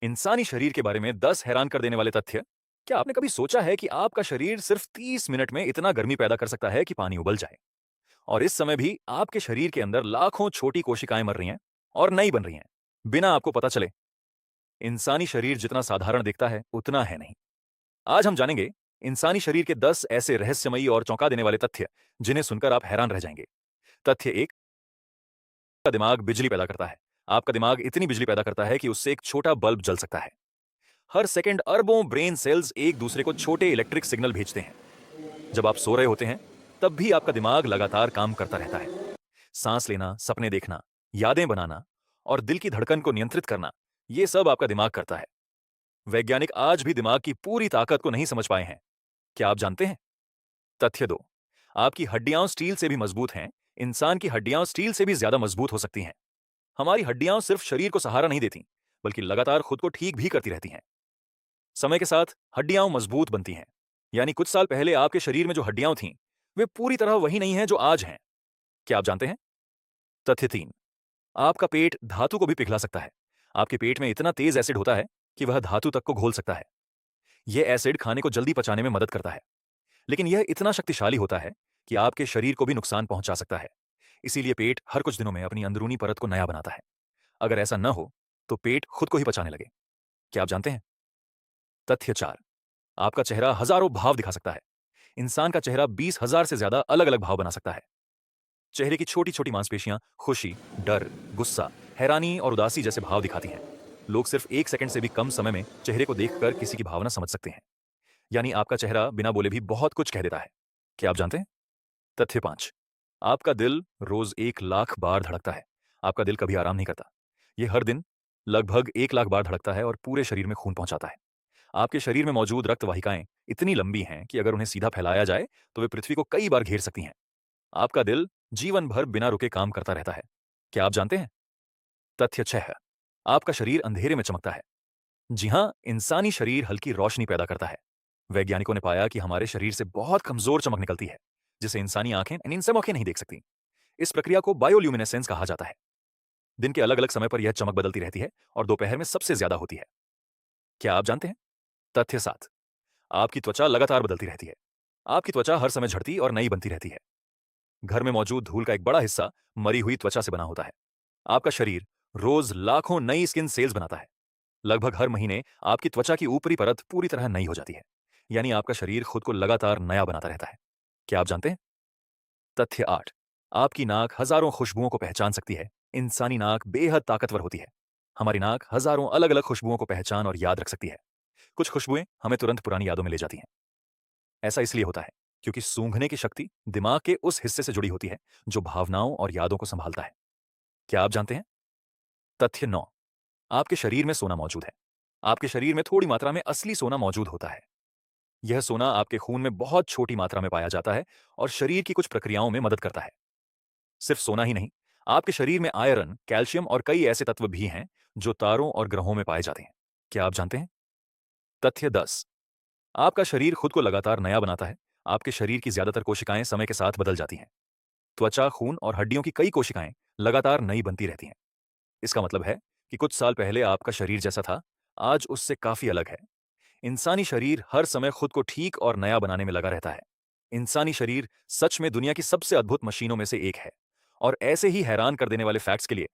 इंसानी शरीर के बारे में 10 हैरान कर देने वाले तथ्य। क्या आपने कभी सोचा है कि आपका शरीर सिर्फ 30 मिनट में इतना गर्मी पैदा कर सकता है कि पानी उबल जाए? और इस समय भी आपके शरीर के अंदर लाखों छोटी कोशिकाएं मर रही हैं और नई बन रही हैं, बिना आपको पता चले। इंसानी शरीर जितना साधारण दिखता है, उतना है नहीं। आज हम जानेंगे इंसानी शरीर के 10 ऐसे रहस्यमयी और चौंका देने वाले तथ्य, जिन्हें सुनकर आप हैरान रह जाएंगे। तथ्य 1। का दिमाग बिजली पैदा करता है। आपका दिमाग इतनी बिजली पैदा करता है कि उससे एक छोटा बल्ब जल सकता है। हर सेकंड अरबों ब्रेन सेल्स एक दूसरे को छोटे इलेक्ट्रिक सिग्नल भेजते हैं। जब आप सो रहे होते हैं, तब भी आपका दिमाग लगातार काम करता रहता है। सांस लेना, सपने देखना, यादें बनाना और दिल की धड़कन को नियंत्रित करना, ये सब आपका दिमाग करता है। वैज्ञानिक आज भी दिमाग की पूरी ताकत को नहीं समझ पाए हैं। क्या आप जानते हैं? तथ्य 2। आपकी हड्डियां स्टील से भी मजबूत हैं। इंसान की हड्डियां स्टील से भी ज्यादा मजबूत हो सकती हैं। हमारी हड्डियां सिर्फ शरीर को सहारा नहीं देती, बल्कि लगातार खुद को ठीक भी करती रहती हैं। समय के साथ हड्डियां मजबूत बनती हैं। यानी कुछ साल पहले आपके शरीर में जो हड्डियां थीं, वे पूरी तरह वही नहीं हैं जो आज हैं। क्या आप जानते हैं? तथ्य 3। आपका पेट धातु को भी पिघला सकता है। आपके पेट में इतना तेज एसिड होता है कि वह धातु तक को घोल सकता है। यह एसिड खाने को जल्दी पचाने में मदद करता है, लेकिन यह इतना शक्तिशाली होता है कि आपके शरीर को भी नुकसान पहुंचा सकता है। इसीलिए पेट हर कुछ दिनों में अपनी अंदरूनी परत को नया बनाता है। अगर ऐसा न हो, तो पेट खुद को ही पचाने लगे। क्या आप जानते हैं? तथ्य 4। आपका चेहरा हजारों भाव दिखा सकता है। इंसान का चेहरा 20,000 से ज्यादा अलग अलग भाव बना सकता है। चेहरे की छोटी छोटी मांसपेशियां खुशी, डर, गुस्सा, हैरानी और उदासी जैसे भाव दिखाती हैं। लोग सिर्फ 1 सेकंड से भी कम समय में चेहरे को देखकर किसी की भावना समझ सकते हैं। यानी आपका चेहरा बिना बोले भी बहुत कुछ कह देता है। क्या आप जानते हैं? तथ्य 5। आपका दिल रोज 1 लाख बार धड़कता है। आपका दिल कभी आराम नहीं करता। यह हर दिन लगभग 1 लाख बार धड़कता है और पूरे शरीर में खून पहुंचाता है। आपके शरीर में मौजूद रक्त वाहिकाएं इतनी लंबी हैं कि अगर उन्हें सीधा फैलाया जाए, तो वे पृथ्वी को कई बार घेर सकती हैं। आपका दिल जीवन भर बिना रुके काम करता रहता है। क्या आप जानते हैं? तथ्य 6। आपका शरीर अंधेरे में चमकता है। जी हां, इंसानी शरीर हल्की रोशनी पैदा करता है। वैज्ञानिकों ने पाया कि हमारे शरीर से बहुत कमजोर चमक निकलती है, जिसे इंसानी आंखें इंसान आंखें नहीं देख सकती। इस प्रक्रिया को बायोल्यूमिनेसेंस कहा जाता है। दिन के अलग अलग समय पर यह चमक बदलती रहती है और दोपहर में सबसे ज्यादा होती है। क्या आप जानते हैं? तथ्य 7। आपकी त्वचा लगातार बदलती रहती है। आपकी त्वचा हर समय झड़ती और नई बनती रहती है। घर में मौजूद धूल का एक बड़ा हिस्सा मरी हुई त्वचा से बना होता है। आपका शरीर रोज लाखों नई स्किन सेल्स बनाता है। लगभग हर महीने आपकी त्वचा की ऊपरी परत पूरी तरह नई हो जाती है। यानी आपका शरीर खुद को लगातार नया बनाता रहता है। क्या आप जानते हैं? तथ्य 8। आपकी नाक हजारों खुशबुओं को पहचान सकती है। इंसानी नाक बेहद ताकतवर होती है। हमारी नाक हजारों अलग अलग खुशबुओं को पहचान और याद रख सकती है। कुछ खुशबुएं हमें तुरंत पुरानी यादों में ले जाती हैं। ऐसा इसलिए होता है क्योंकि सूंघने की शक्ति दिमाग के उस हिस्से से जुड़ी होती है जो भावनाओं और यादों को संभालता है। क्या आप जानते हैं? तथ्य 9। आपके शरीर में सोना मौजूद है। आपके शरीर में थोड़ी मात्रा में असली सोना मौजूद होता है। यह सोना आपके खून में बहुत छोटी मात्रा में पाया जाता है और शरीर की कुछ प्रक्रियाओं में मदद करता है। सिर्फ सोना ही नहीं, आपके शरीर में आयरन, कैल्शियम और कई ऐसे तत्व भी हैं जो तारों और ग्रहों में पाए जाते हैं। क्या आप जानते हैं? तथ्य 10। आपका शरीर खुद को लगातार नया बनाता है। आपके शरीर की ज्यादातर कोशिकाएं समय के साथ बदल जाती हैं। त्वचा, खून और हड्डियों की कई कोशिकाएं लगातार नई बनती रहती हैं। इसका मतलब है कि कुछ साल पहले आपका शरीर जैसा था, आज उससे काफी अलग है। इंसानी शरीर हर समय खुद को ठीक और नया बनाने में लगा रहता है। इंसानी शरीर सच में दुनिया की सबसे अद्भुत मशीनों में से एक है। और ऐसे ही हैरान कर देने वाले फैक्ट्स के लिए